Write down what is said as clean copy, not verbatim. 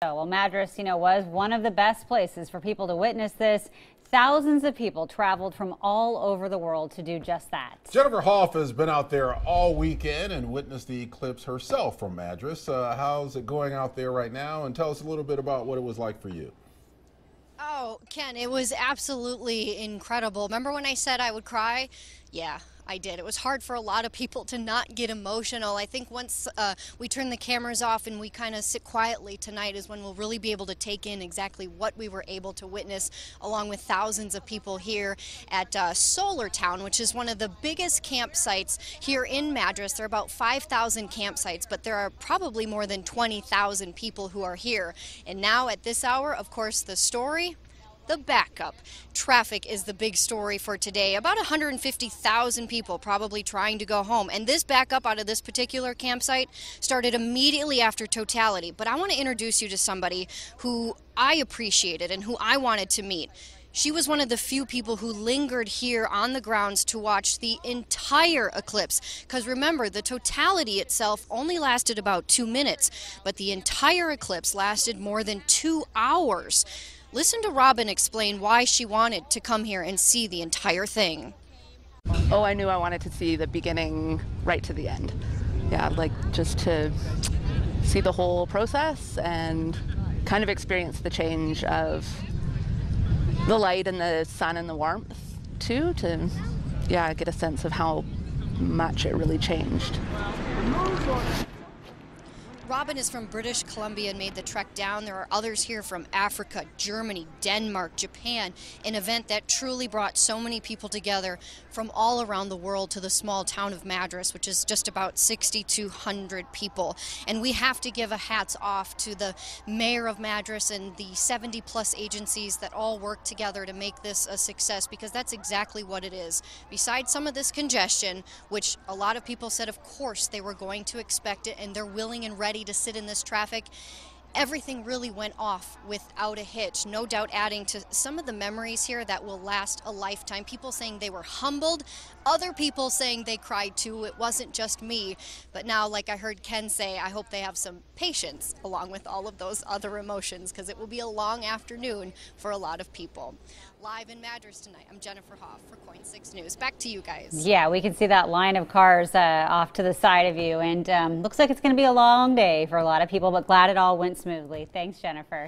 Well, Madras, was one of the best places for people to witness this. Thousands of people traveled from all over the world to do just that. Jennifer Hoff has been out there all weekend and witnessed the eclipse herself from Madras. How's it going out there right now? And tell us a little bit about what it was like for you. Oh, Ken, it was absolutely incredible. Remember when I said I would cry? Yeah, I did. It was hard for a lot of people to not get emotional. I think once we turn the cameras off and we kind of sit quietly tonight is when we'll really be able to take in exactly what we were able to witness, along with thousands of people here at Solar Town, which is one of the biggest campsites here in Madras. There are about 5,000 campsites, but there are probably more than 20,000 people who are here. And now at this hour, of course, the story, the backup. Traffic is the big story for today. About 150,000 people probably trying to go home. And this backup out of this particular campsite started immediately after totality. But I want to introduce you to somebody who I appreciated and who I wanted to meet. She was one of the few people who lingered here on the grounds to watch the entire eclipse. Because remember, the totality itself only lasted about 2 minutes, but the entire eclipse lasted more than 2 hours. Listen to Robin explain why she wanted to come here and see the entire thing. Oh, I knew I wanted to see the beginning right to the end. Yeah, like just to see the whole process and kind of experience the change of the light and the sun and the warmth too, to get a sense of how much it really changed. Robin is from British Columbia and made the trek down. There are others here from Africa, Germany, Denmark, Japan, an event that truly brought so many people together from all around the world to the small town of Madras, which is just about 6,200 people. And we have to give a hats off to the mayor of Madras and the 70-plus agencies that all work together to make this a success, because that's exactly what it is. Besides some of this congestion, which a lot of people said of course they were going to expect it, and they're willing and ready to sit in this traffic, everything really went off without a hitch. No doubt adding to some of the memories here that will last a lifetime. People saying they were humbled, other people saying they cried too. It wasn't just me. But now, like I heard Ken say, I hope they have some patience along with all of those other emotions, because it will be a long afternoon for a lot of people. Live in Madras tonight, I'm Jennifer Hoff for Coin 6 News. Back to you guys. Yeah, we can see that line of cars off to the side of you, and looks like it's going to be a long day for a lot of people, but glad it all went smoothly. Thanks, Jennifer.